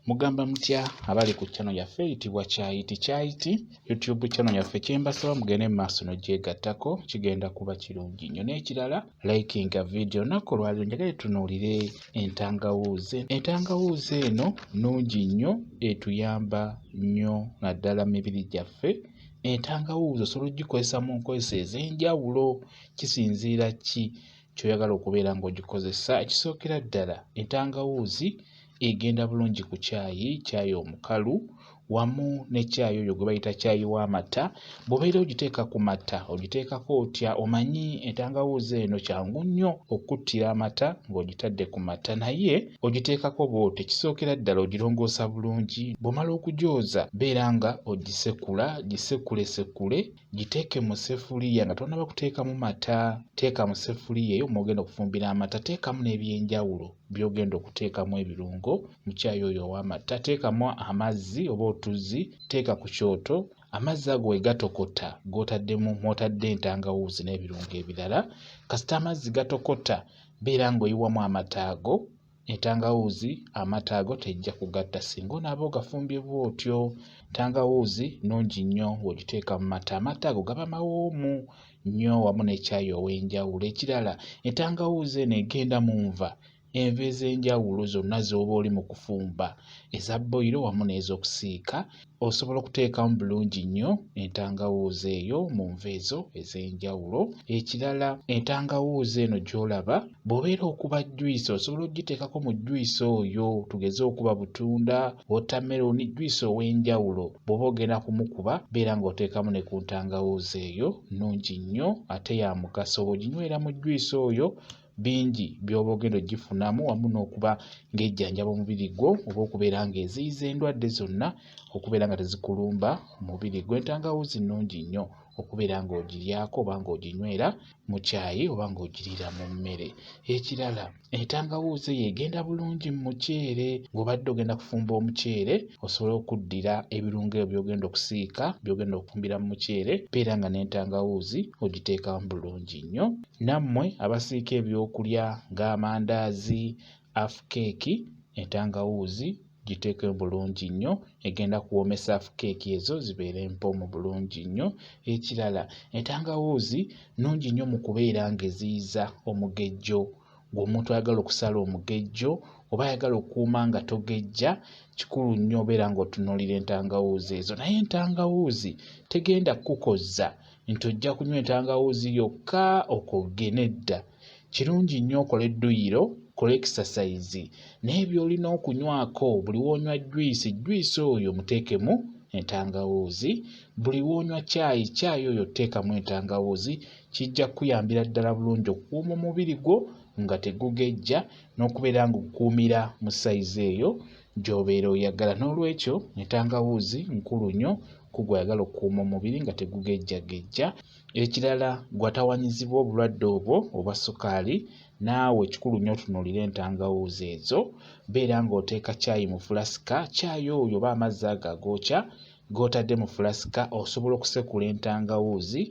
Mugamba mutya abali ku channel yaffe eyitibwa Kyayiti Kyayiti YouTube channel yaffe kyembasaba mugende mu maaso n'ogyegattako kigenda kuba kirungi nnyo. N'ekirala likinga video nako lwaliro njagala tunuulire entangawuuzi. Entangawuuzi eno nnungi nnyo etuyamba nnyo naddala mibiri gyaffe. Entangawuuzi osobola ogikozesa mu nkozesa ez'enjawulo kisinziira ki kyoyagala okubeera ng'ogikozesa. Ekisookera ddala entangawuuzi egenda bulungi ku caayi omukalu wamu ne caayi oyo gwe bayita caayi w'amata. Bw'obeera ogiteeka ku mata ogiteekako otya? Omanyi entangawuuzi eno kyangu nnyo okuttira amata ng'ogitadde ku mata, naye ogiteekako bw'otyo. Ekisookera ddala ogirongoosa bulungi. Bw'omala okugyoza beera nga ogisekula, gisekule giteeke mu seffuliya nga tonnaba kuteekamu mata. Teeka mu seffuliya eyo mw'ogenda okufumbira amata, teekamu n'ebyenjawulo by'ogenda okuteekamu ebirungo mu caayi oyo ow'amata. Teekamu amazzi oba otuzzi, teeka ku kyoto. Amazzi ago we gatokota mw'otadde entangawuuzi n'ebirungo ebirala. Kasita amazzi gatokota beera ng'oyiwamu amata ago. Entangawuuzi amata ago tejja kugatta singa onaaba ogafumbye bw'otyo. Entangawuuzi nnungi nnyo bw'ogiteeka mu mata, amata ago gaba mawoomu nnyo wamu ne caayi ow'enjawulo. Ekirala entangawuuzi eno egenda mu nva ez'enjawulo zonna z'oba oli mu kufumba, eza boiro wamu n'ez'okusiika. Osobola okuteekamu bulungi nnyo entangawuuzi eyo mu nva ezo ez'enjawulo. Ekirala entangawuuzi eno gy'olaba bw'obeera okuba juyisi osobola okugiteekako mu juyisi oyo, tugeze okuba butunda, watermelon, juyisi ow'enjawulo. Bw'oba ogenda kumukuba beera ng'oteekamu ne ku ntangawuuzi eyo, nnungi nnyo ate ya mugaso. Bw'oginywera mu juyisi oyo bingi by'oba ogenda ogifunamu wamu n'okuba ng'ejjanjaba omubiri gwo oba okubeera ng'eziyiza endwadde zonna okubeera nga tezikulumba omubiri gwo. Entangawuuzi nnungi nnyo okubeera ng'ogiryako oba ng'oginywera mu caayi oba ng'ogiriira mu mmere. Ekirala entangawuuzi eyo egenda bulungi mu muceere. Ng'obadde ogenda kufumba omuceere osobola okuddira ebirungo ebyo by'ogenda okusiika by'ogenda okufumbira mu muceere, beera nga n'entangawuuzi ogiteekamu bulungi nnyo. Nammwe abasiika ebyokulya ng'amandaazi, afukeeki, entangawuuzi giteekemu bulungi nnyo, egenda kuwoomesa afukeeki ezo zibeere mpoomu bulungi nnyo. Ekirala entangawuuzi nnungi nnyo mu kubeera ng'eziyiza omugejjo. Ng'omuntu ayagala okusala omugejjo oba ayagala okukuuma nga togejja, kikulu nnyo obeera ng'otunuulira entangawuuzi ezo. Naye entangawuuzi tegenda kukukozza nti ojja kunywa entangawuuzi yokka okogge, nedda. Kirungi nnyo okole edduyiro, kola exercise, naye by'olina okunywako buli w'onywa juyisi oyo muteekemu entangawuuzi. Buli w'onywa caayi oyo teekamu entangawuuzi. Kijja kukuyambira ddala bulungi okukuuma omubiri gwo nga tegugejja n'okubeera ng'okukuumira mu sayizi eyo gy'obeera oyagala. N'olwekyo entangawuuzi nkulu nnyo ku gw'ayagala okukuuma omubiri nga tegugejjagejja. Ekirala gw'atawanyizibwa obulwadde obwo obwa sukaali, naawe kikulu nnyo otunuulire entangawuuzi ezo. Beera ng'oteeka caayi mu fulasika, caayi oyo oba amazzi ago agookya g'otadde mu fulasika, osobola okusekula entangawuuzi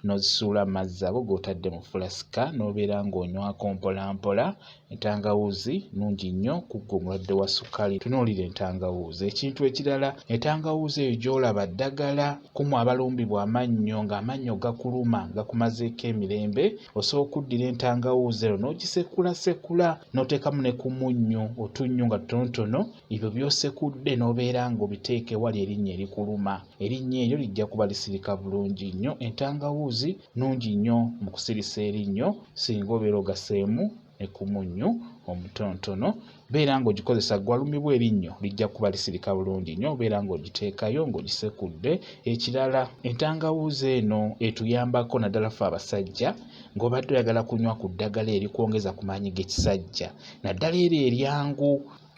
n'ozisuula mu mazzi ago g'otadde mu fulasika n'obeera ng'onywako mpolampola. Entangawuuzi nnungi nnyo ku ggwe omulwadde wa sukaali, tunuulire entangawuuzi. Ekintu ekirala entangawuuzi eyo gy'olaba ddagala. Kumu abalumbibwa amannyo ng'amannyo gakuluma gakumazeeko emirembe, osobola okuddira entangawuuzi eno n'ogisekulasekula n'oteekamu ne ku munnyo, otunnyo nga tonotono. Ebyo by'osekudde n'obeera ng'obiteeka ewali erinnya erikuluma, erinnya eryo lijja kuba lisirika bulungi nnyo. Entangawuuzi nnungi nnyo mu kusirisa erinnyo singa obeera ogaseemu ne ku munnyo omutonotono. Beera ng'ogikozesa gwalumibwa erinnyo lijja kuba lisirika bulungi nnyo, beera ng'ogiteekayo ng'ogisekudde. Ekirala entangawuuzi eno etuyambako naddala ffe abasajja. Ng'obadde oyagala kunywa ku ddagala erikwongeza ku maanyi g'ekisajja, naddala eryo eryangu,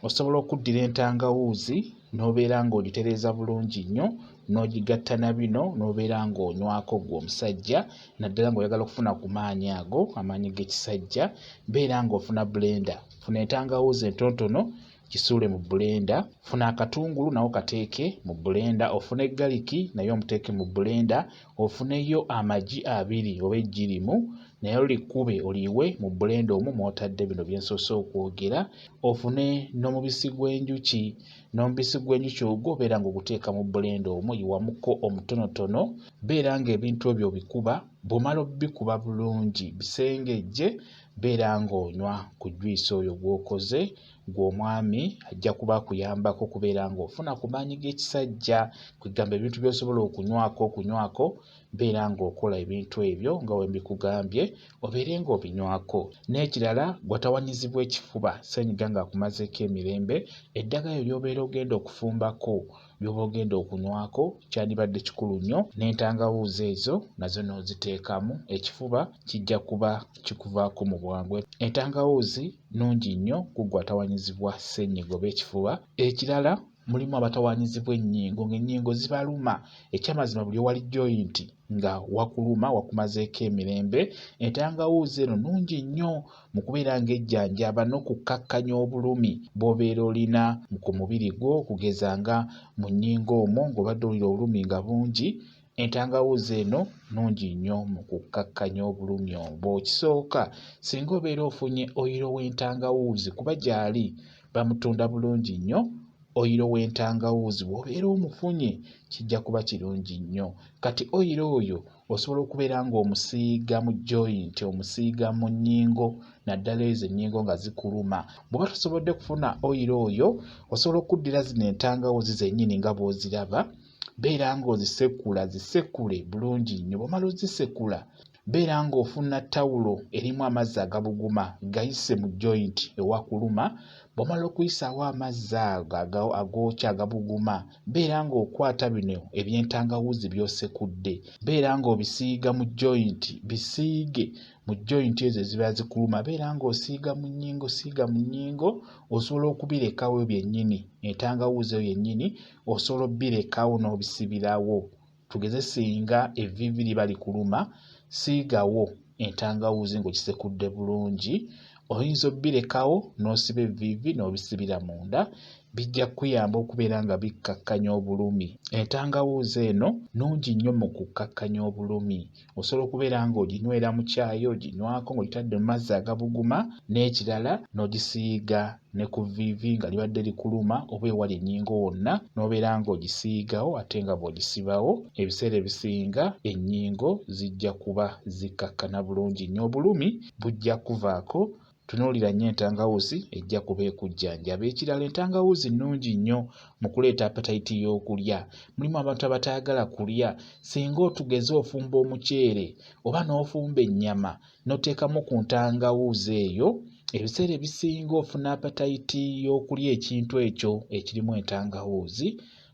osobola okuddira entangawuuzi n'obeera ng'ogitereeza bulungi nnyo n'ogigatta na bino n'obeera ng'onywako ggwe omusajja, naddala ng'oyagala okufuna ku maanyi ago, amaanyi g'ekisajja. Beera ng'ofuna blender, funa entangawuuzi entonotono kisuule mu blender. Funa akatungulu nawo kateeke mu blender. Ofune garlic nayo omuteeke mu blender. Ofuneyo amagi 2 oba ejjirimu naye olikube oliwe mu blender omwo mw'otadde bino bye nsoose okwogera, ofune n'omubisi gw'enjuki. N'omubisi gw'enjuki ogwo obeera ng'oguteeka mu blender omwo yiwamuko omutonotono, beera ng'ebintu ebyo obikuba, bw'omala obbikuba bulungi bisengejje, beera ng'onywa ku juice oyo gw'okoze, gw'omwami ajja kuba akuyambako kubeera ng'ofuna ku maanyi g'ekisajja. Kwegamba ebintu by'osobola okunywako, beera ng'okola ebintu ebyo nga bwe mbikugambye, obeere ng'obinywako. N'ekirala gwatawanyizibwa ekifuba, ssennyiga ng'akumazeeko emirembe, eddagala ly'obeera ogenda okufumbako by'oba ogenda okunywako kyandibadde kikulu nnyo, n'entangawuuzi ezo nazo n'oziteekamu, ekifuba kijja kuba kikuvaako mu bwangu. Entangawuuzi nnungi nnyo ku gwatawanyizibwa ssennyiga oba ekifuba. Ekirala mulimu abatawanyizibwa ennyingo, ng'ennyingo zibaluma. Ekyamazima buli owali joint nga wakuluma wakumazeeko emirembe, entangawuuzi eno nnungi nnyo mu kubeera ng'ejjanjaba n'okukkakkanya obulumi bw'obeera olina ku mubiri gwo, okugeza nga mu nnyingo omwo ng'obadde owulira obulumi nga bungi. Entangawuuzi eno nnungi nnyo mu kukkakkanya obulumi obwo. Kisooka, singa obeera ofunye oyiro w'entangawuuzi, kuba gy'ali bamutunda bulungi nnyo, oyiro w'entangawuuzi bw'obeera omufunye kijja kuba kirungi nnyo. Kati oyiro oyo osobola okubeera ng'omusiiga mu joint, omusiiga mu nnyingo, naddala ezo ennyingo nga zikuluma. Bw'oba tosobodde kufuna oyiro oyo, osobola okuddira zino entangawuuzi zennyini nga bw'oziraba, beera ng'ozisekula, zisekule bulungi nnyo. Bw'omala ozisekula, beera ng'ofuna ttawulo erimu amazzi agabuguma, gayise mu joint ewakuluma. Bw'omala okuyisaawo amazzi ago agookya agabuguma, beera ng'okwata bino eby'entangawuuzi by'osekudde, beera ng'obisiiga mu joint, bisiige mu joint ezo eziba zikuluma, beera ng'osiiga mu nnyingo, siiga mu nnyingo. Osobola okubirekawo byennyini, entangawuuzi eyo yennyini osobola obbirekawo n'obisibirawo. Tugeze singa evviivi liba likuluma, siigawo entangawuuzi ng'okisekudde bulungi. Oyinza obbirekawo n'osiba evviivi n'obisibira munda, bijja kuyamba okubeera nga bikkakkanya obulumi. Entangawuuzi eno nnungi nnyo mu kukkakkanya obulumi. Osobola okubeera ng'oginywera mu caayi, oginywako ng'ogitadde mu mazzi agabuguma, n'ekirala n'ogisiiga ne ku vviivi nga libadde likuluma oba ewali ennyingo wonna, n'obeera ng'ogisiigawo ate nga bw'ogisibawo, ebiseera ebisinga ennyingo zijja kuba zikkakkana bulungi nnyo, obulumi bujja kuvaako. Tunuulira nnyo entangawuuzi ejja kuba ekujjanjaba. Ekirala, entangawuuzi nnungi nnyo mu kuleeta appetite y'okulya. Mulimu abantu abatayagala kulya. Singa otugeze ofumba omuceere oba n'ofumba ennyama n'oteekamu ku ntangawuuzi eyo, ebiseera ebisinga ofuna appetite y'okulya ekintu ekyo ekirimu entangawuuzi.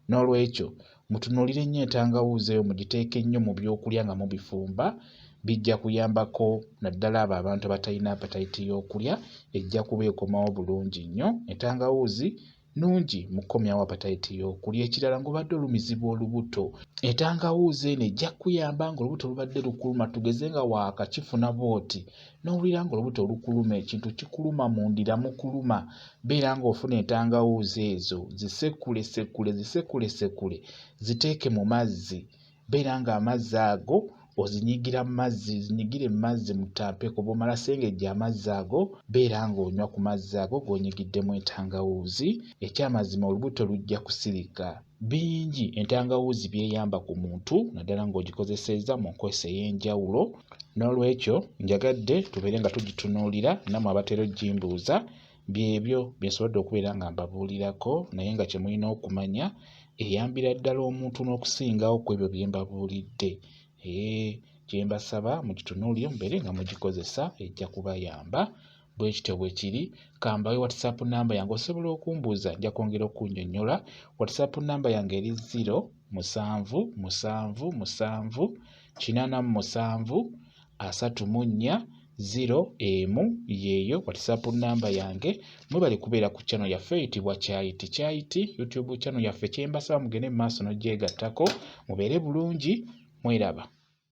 N'olwekyo mutunuulire nnyo entangawuuzi eyo, mugiteeke nnyo mu byokulya nga mubifumba. Bijja kuyambako naddala abo abantu abatalina appetite y'okulya, ejja kuba ekomawo bulungi nnyo. Entangawuuzi nnungi mu kukomyawo appetite y'okulya. Ekirala, ng'obadde olumizibwa olubuto, entangawuuzi eno ejja kuyamba ng'olubuto lubadde lukuluma, tugeze nga waakakifuna bw'oti n'owulira ng'olubuto lukuluma, ekintu kikuluma mu ndira mukuluma, beera ng'ofuna entangawuuzi ezo, zisekule, ziteeke mu mazzi, beera ng'amazzi ago ozinyigira mu mazzi, zinyigire mu mazzi mu ttampeko. Bw'omala sengejja amazzi ago, beera ng'onywa ku mazzi ago g'onyigiddemu entangawuuzi. Ekyamazima olubuto lujja kusirika. Bingi entangawuuzi byeyamba ku muntu, naddala ng'ogikozesezza mu nkozesa ey'enjawulo. N'olwekyo njagadde tubeere nga tugitunuulira, nammwe abatera oggimbuuza, byebyo bye nsobodde okubeera nga mbabuulirako, naye nga kye mulina okumanya, eyambira ddala omuntu n'okusingawo ku ebyo bye mbabuulidde. Kye mbasaba mugitunuulire mubeere nga mugikozesa, ejja kubayamba. Bwe kityo bwe kiri. Kambawe WhatsApp namba yange, osobola okumbuuza, nja kwongera okunnyonnyola. WhatsApp namba yange eri 07778734 yeeyo WhatsApp namba yange. Mwebale kubeera ku channel yaffe eyitibwa Kyayiti YouTube channel yaffe. Kye mbasaba mugende mu maaso n'ogyegattako, mubeere bulungi, mweraba.